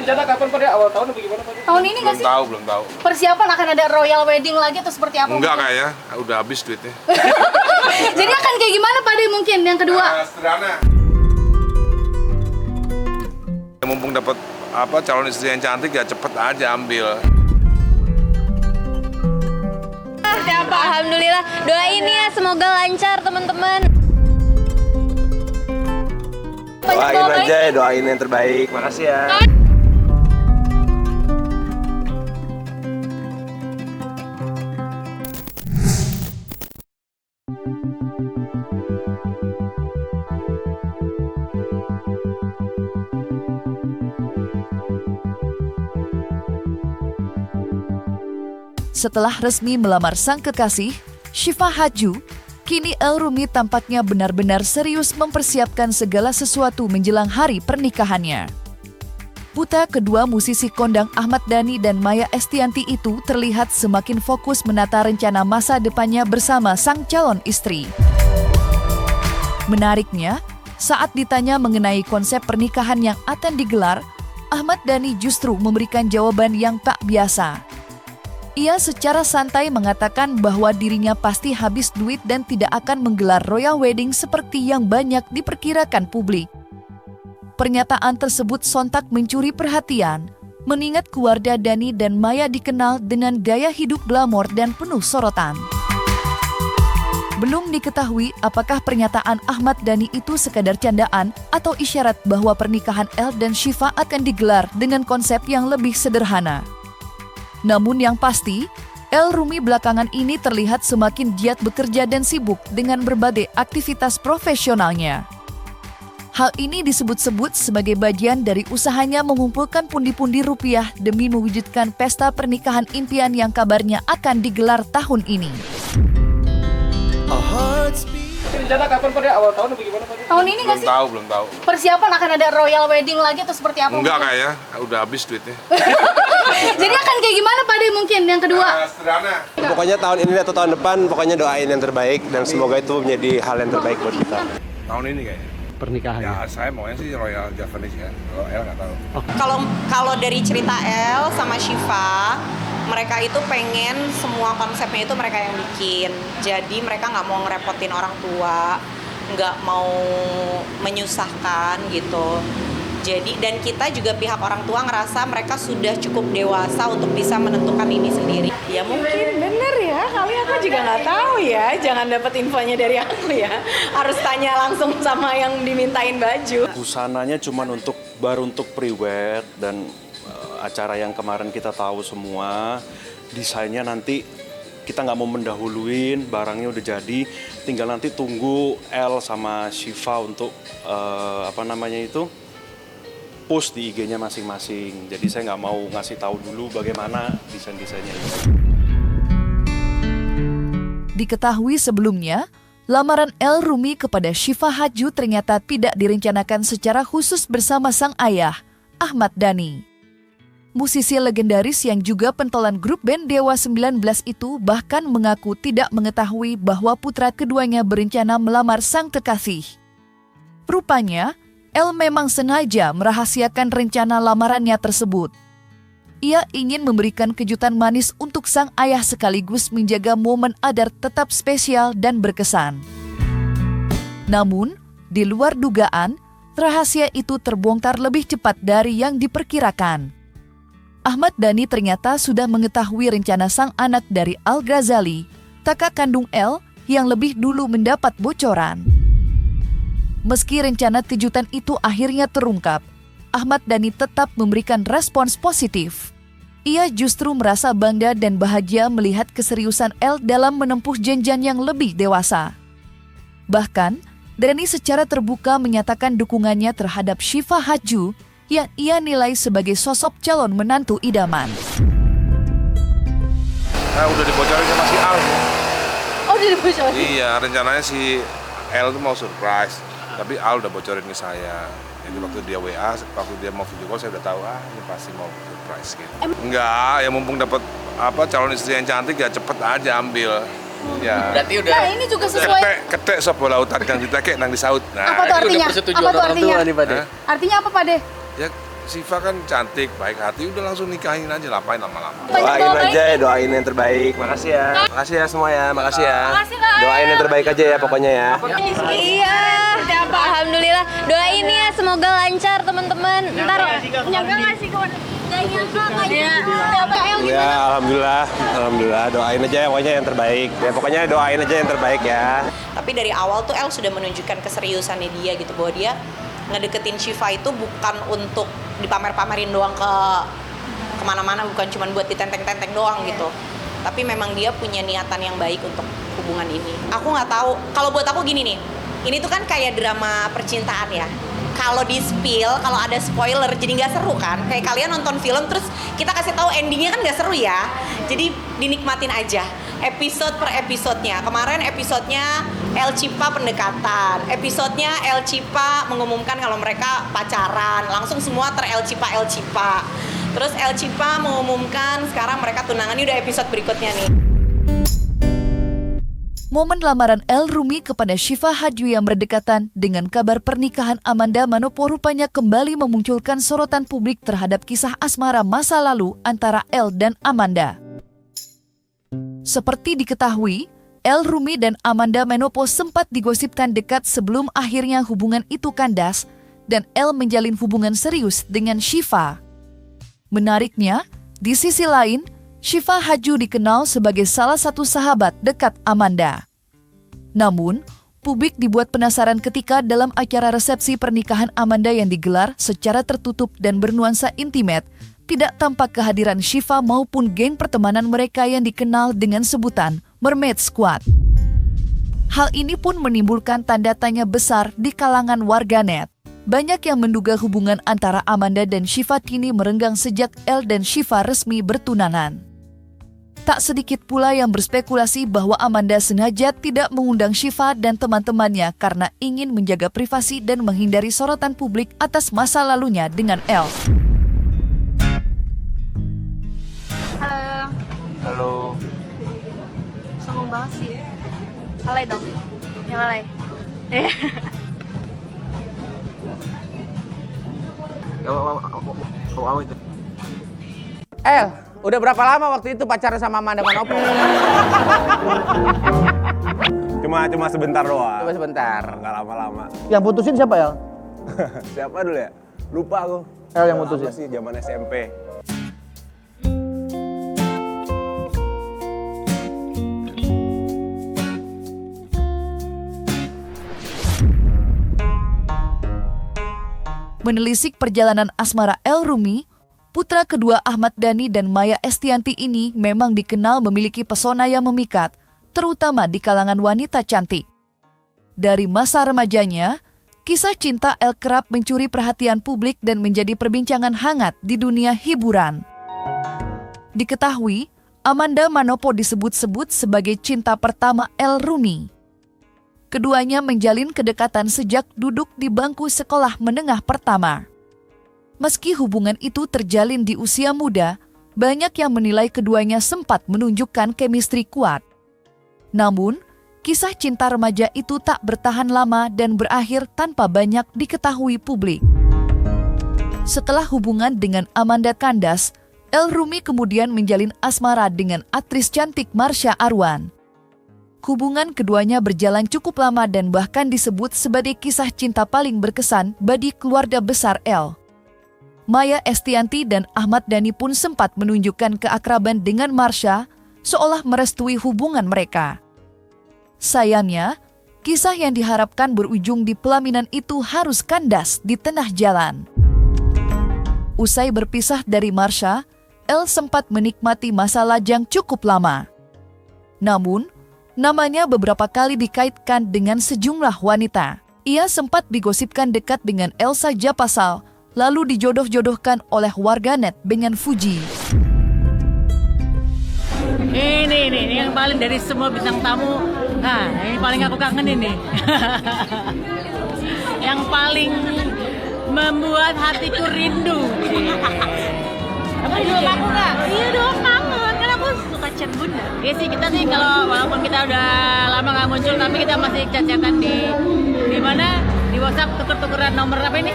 rencana kapan pada awal tahun atau gimana Pak? Tahun ini nggak sih? Belum tahu. Persiapan akan ada royal wedding lagi atau seperti apa? Enggak mungkin? kayaknya, udah habis duitnya. Jadi akan kayak gimana Pak De mungkin yang kedua? Sederhana. Mumpung dapat calon istri yang cantik ya cepet aja ambil. Seperti apa? Alhamdulillah. Doain ya semoga lancar teman-teman. Doain aja ya, doain yang terbaik. Makasih ya. Setelah resmi melamar sang kekasih, Syifa Hadju, kini El Rumi tampaknya benar-benar serius mempersiapkan segala sesuatu menjelang hari pernikahannya. Putra kedua musisi kondang Ahmad Dhani dan Maya Estianty itu terlihat semakin fokus menata rencana masa depannya bersama sang calon istri. Menariknya, saat ditanya mengenai konsep pernikahan yang akan digelar, Ahmad Dhani justru memberikan jawaban yang tak biasa. Ia secara santai mengatakan bahwa dirinya pasti habis duit dan tidak akan menggelar royal wedding seperti yang banyak diperkirakan publik. Pernyataan tersebut sontak mencuri perhatian, mengingat keluarga Dhani dan Maya dikenal dengan gaya hidup glamor dan penuh sorotan. Belum diketahui apakah pernyataan Ahmad Dhani itu sekadar candaan atau isyarat bahwa pernikahan El dan Syifa akan digelar dengan konsep yang lebih sederhana. Namun yang pasti, El Rumi belakangan ini terlihat semakin giat bekerja dan sibuk dengan berbagai aktivitas profesionalnya. Hal ini disebut-sebut sebagai bagian dari usahanya mengumpulkan pundi-pundi rupiah demi mewujudkan pesta pernikahan impian yang kabarnya akan digelar tahun ini. Rencana kapan pada awal tahun atau gimana Pak? Tahun ini nggak sih? Belum tahu. Persiapan akan ada royal wedding lagi atau seperti apa? Enggak mungkin? kayaknya, udah habis duitnya. Jadi akan kayak gimana Pak De mungkin yang kedua? Sederhana. Pokoknya tahun ini atau tahun depan, pokoknya doain yang terbaik dan semoga itu menjadi hal yang terbaik buat kita. Tahun ini kayaknya. Pernikahannya. Ya saya maunya sih Royal Javanese ya. Kalau El nggak tahu. Kalau dari cerita El sama Syifa, mereka itu pengen semua konsepnya itu mereka yang bikin. Jadi mereka nggak mau ngerepotin orang tua, nggak mau menyusahkan gitu. Jadi dan kita juga pihak orang tua ngerasa mereka sudah cukup dewasa untuk bisa menentukan ini sendiri. Ya mungkin bener ya, kali aku juga nggak tahu ya. Jangan dapat infonya dari aku ya. Harus tanya langsung sama yang dimintain baju. Busananya cuma baru untuk pre-wed dan acara yang kemarin kita tahu semua. Desainnya nanti kita nggak mau mendahuluin, barangnya udah jadi. Tinggal nanti tunggu El sama Syifa untuk post di IG-nya masing-masing. Jadi saya nggak mau ngasih tahu dulu bagaimana desain-desainnya itu. Diketahui sebelumnya, lamaran El Rumi kepada Syifa Hadju ternyata tidak direncanakan secara khusus bersama sang ayah, Ahmad Dhani. Musisi legendaris yang juga pentolan grup band Dewa 19 itu bahkan mengaku tidak mengetahui bahwa putra keduanya berencana melamar sang kekasih. Rupanya, El memang sengaja merahasiakan rencana lamarannya tersebut. Ia ingin memberikan kejutan manis untuk sang ayah sekaligus menjaga momen agar tetap spesial dan berkesan. Namun, di luar dugaan, rahasia itu terbongkar lebih cepat dari yang diperkirakan. Ahmad Dhani ternyata sudah mengetahui rencana sang anak dari Al Ghazali, kakak kandung El, yang lebih dulu mendapat bocoran. Meski rencana kejutan itu akhirnya terungkap, Ahmad Dhani tetap memberikan respons positif. Ia justru merasa bangga dan bahagia melihat keseriusan El dalam menempuh jenjang yang lebih dewasa. Bahkan, Dhani secara terbuka menyatakan dukungannya terhadap Syifa Hadju yang ia nilai sebagai sosok calon menantu idaman. Nah, udah dibocorin sama si Al. Oh, udah dibocorin? Iya, rencananya si El tuh mau surprise. Tapi Al udah bocorin ke saya. Jadi waktu dia WA, waktu dia mau video call, saya udah tahu ini pasti mau surprise gitu. Enggak, ya mumpung dapat calon istri yang cantik ya cepet aja ambil. Ya. Berarti udah. Nah, ini juga sesuai. Ketek sop bola utar kang ditekek nang disaut. Nah, Apa tuh artinya? Persetujuan Apa tuh orang artinya? tua nih, Pak De. Artinya apa, Pak De? Ya Syifa kan cantik, baik hati, udah langsung nikahin aja, ngapain lama-lama. Doain aja ya, doain yang terbaik. Makasih ya. Makasih ya semua ya, makasih ya. Doain yang terbaik aja ya pokoknya ya. Iya. Alhamdulillah. Doain ya semoga lancar teman-teman. Ntar nyangka nggak sih kawan? Gak nyangka Ya, alhamdulillah. Doain aja ya pokoknya yang terbaik. Ya pokoknya doain aja yang terbaik ya. Tapi dari awal tuh El sudah menunjukkan keseriusannya dia gitu, bahwa dia ngedeketin Syifa itu bukan untuk dipamer-pamerin doang ke kemana-mana, bukan cuma buat ditenteng-tenteng doang gitu. Tapi memang dia punya niatan yang baik untuk hubungan ini. Aku nggak tahu, kalau buat aku gini nih, ini tuh kan kayak drama percintaan ya. Kalau di spill, kalau ada spoiler jadi nggak seru kan. Kayak kalian nonton film terus kita kasih tahu endingnya kan nggak seru ya. Jadi dinikmatin aja episode per episodenya. Kemarin episodenya El Cipa pendekatan, episodenya El Cipa mengumumkan kalau mereka pacaran, langsung semua El Cipa. Terus El Cipa mengumumkan sekarang mereka tunangan. Ini udah episode berikutnya nih. Momen lamaran El Rumi kepada Syifa Hadju yang berdekatan dengan kabar pernikahan Amanda Manopo rupanya kembali memunculkan sorotan publik terhadap kisah asmara masa lalu antara El dan Amanda. Seperti diketahui, El Rumi dan Amanda Manopo sempat digosipkan dekat sebelum akhirnya hubungan itu kandas dan El menjalin hubungan serius dengan Syifa. Menariknya, di sisi lain, Syifa Hadju dikenal sebagai salah satu sahabat dekat Amanda. Namun, publik dibuat penasaran ketika dalam acara resepsi pernikahan Amanda yang digelar secara tertutup dan bernuansa intimate, tidak tampak kehadiran Syifa maupun geng pertemanan mereka yang dikenal dengan sebutan Mermaid Squad. Hal ini pun menimbulkan tanda tanya besar di kalangan warganet. Banyak yang menduga hubungan antara Amanda dan Syifa kini merenggang sejak El dan Syifa resmi bertunangan. Tak sedikit pula yang berspekulasi bahwa Amanda sengaja tidak mengundang Syifa dan teman-temannya karena ingin menjaga privasi dan menghindari sorotan publik atas masa lalunya dengan El. Halo. Sombong banget sih. Alay dong. Yang alay. El, udah berapa lama waktu itu pacaran sama Amanda Manopo? Cuma sebentar doang. Coba sebentar. Nggak lama-lama. Yang putusin siapa, El? Siapa dulu ya? Lupa aku. El yang putusin. Sih zaman SMP. Menelisik perjalanan asmara El Rumi, putra kedua Ahmad Dhani dan Maya Estianty ini memang dikenal memiliki pesona yang memikat, terutama di kalangan wanita cantik. Dari masa remajanya, kisah cinta El kerap mencuri perhatian publik dan menjadi perbincangan hangat di dunia hiburan. Diketahui, Amanda Manopo disebut-sebut sebagai cinta pertama El Rumi. Keduanya menjalin kedekatan sejak duduk di bangku sekolah menengah pertama. Meski hubungan itu terjalin di usia muda, banyak yang menilai keduanya sempat menunjukkan chemistry kuat. Namun, kisah cinta remaja itu tak bertahan lama dan berakhir tanpa banyak diketahui publik. Setelah hubungan dengan Amanda kandas, El Rumi kemudian menjalin asmara dengan aktris cantik Marsha Arwan. Hubungan keduanya berjalan cukup lama dan bahkan disebut sebagai kisah cinta paling berkesan bagi keluarga besar El. Maya Estianty dan Ahmad Dhani pun sempat menunjukkan keakraban dengan Marsha, seolah merestui hubungan mereka. Sayangnya, kisah yang diharapkan berujung di pelaminan itu harus kandas di tengah jalan. Usai berpisah dari Marsha, El sempat menikmati masa lajang cukup lama. Namun, namanya beberapa kali dikaitkan dengan sejumlah wanita. Ia sempat digosipkan dekat dengan Elsa Japasal, lalu dijodoh-jodohkan oleh warganet dengan Fuji. Ini yang paling dari semua bintang tamu. Nah, ini paling aku kangen ini. Yang paling membuat hatiku rindu. Kamu juga aku nggak? Iya dong, kangen. Kan aku suka chat bunda. Iya sih, kita sih kalau walaupun kita udah lama nggak muncul, tapi kita masih chat-chatan di mana? Di WhatsApp tuker-tukeran nomor apa ini?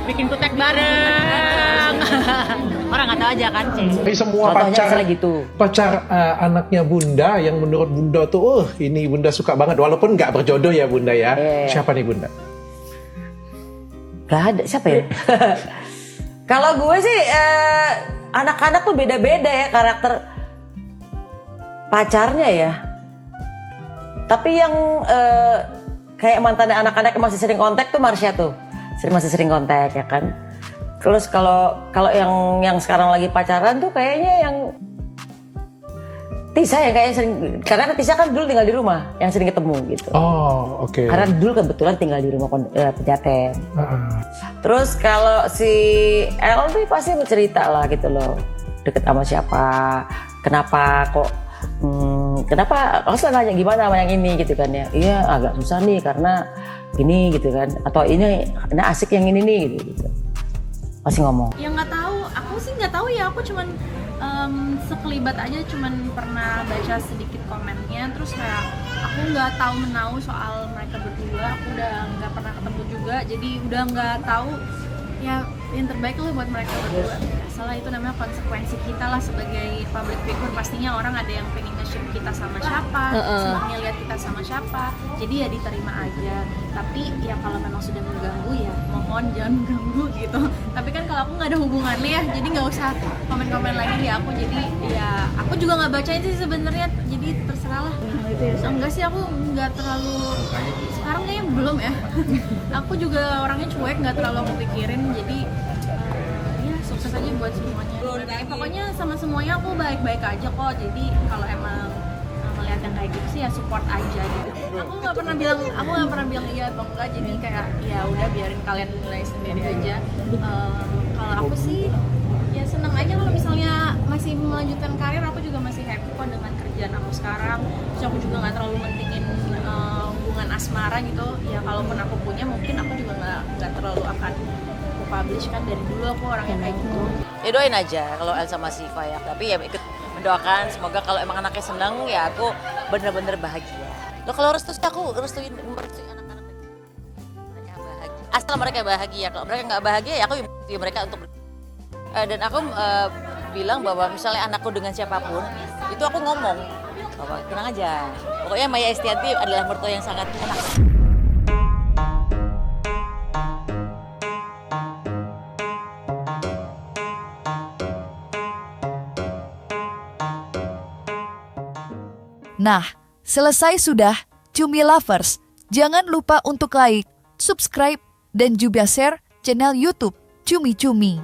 Bikin kutek bareng. Orang nggak tahu aja kan, Cek. Tapi semua pacar anaknya Bunda yang menurut Bunda tuh, ini Bunda suka banget walaupun nggak berjodoh ya Bunda ya. Siapa nih Bunda? Gak ada, siapa ya? Kalau gue sih anak-anak tuh beda-beda ya karakter pacarnya ya. Tapi yang kayak mantan anak-anak yang masih sering kontak tuh Marsha tuh. Masih sering kontak ya kan. Terus kalau yang sekarang lagi pacaran tuh kayaknya yang Tisa ya kayaknya sering, karena Tisa kan dulu tinggal di rumah yang sering ketemu gitu. Oh, oke. Karena dulu kebetulan tinggal di rumah Pejaten. Terus kalau si El tuh pasti bercerita lah gitu loh, deket sama siapa, kenapa kok, kenapa, harus nanya gimana sama yang ini gitu kan ya. Iya agak susah nih karena ini gitu kan, atau ini asik yang ini nih gitu. Pasti ngomong. Yang nggak tahu, aku sih nggak tahu ya, aku cuman sekelibat aja, cuman pernah baca sedikit komennya, terus kayak aku nggak tahu menau soal mereka berdua, aku udah nggak pernah ketemu juga, jadi udah nggak tahu ya yang terbaik lah buat mereka berdua. Salah itu namanya konsekuensi kita lah sebagai public figure, pastinya orang ada yang pengen nge-shoot kita sama siapa, senangnya lihat kita sama siapa, jadi ya diterima aja. Tapi ya kalau memang sudah mengganggu ya mohon jangan mengganggu gitu. Tapi kan kalau aku nggak ada hubungannya ya, jadi nggak usah komen-komen lagi di aku. Jadi ya aku juga nggak bacain sih sebenarnya, jadi terserah lah. Enggak sih, aku nggak terlalu, sekarang kayaknya belum ya. Aku juga orangnya cuek, nggak terlalu aku pikirin, jadi ya sukses aja buat semuanya. Pokoknya sama semuanya aku baik-baik aja kok, jadi kalau emang melihat yang kayak gitu sih ya support aja gitu. Aku nggak pernah bilang iya atau enggak, jadi kayak ya udah biarin kalian nilai sendiri aja. Kalau aku sih ya seneng aja kalau misalnya masih melanjutkan karir, aku juga masih happy kok dengan kerjaan aku sekarang. Terus aku juga nggak terlalu mentingin hubungan asmara gitu. Ya kalaupun aku punya mungkin aku juga nggak terlalu akan publish, kan dari dulu aku orangnya kayak gitu. Ya doain aja kalau El sama Siva ya, tapi ya ikut mendoakan semoga kalau emang anaknya seneng ya aku bener-bener bahagia. Lo kalau restu aku restuin anak-anak mereka bahagia. Asal mereka bahagia, kalau mereka nggak bahagia ya aku restuin mereka untuk dan aku bilang bahwa misalnya anakku dengan siapapun itu aku ngomong bahwa tenang aja, pokoknya Maya Estianty adalah mertua yang sangat enak. Nah, selesai sudah Cumi Lovers. Jangan lupa untuk like, subscribe, dan juga share channel YouTube Cumi Cumi.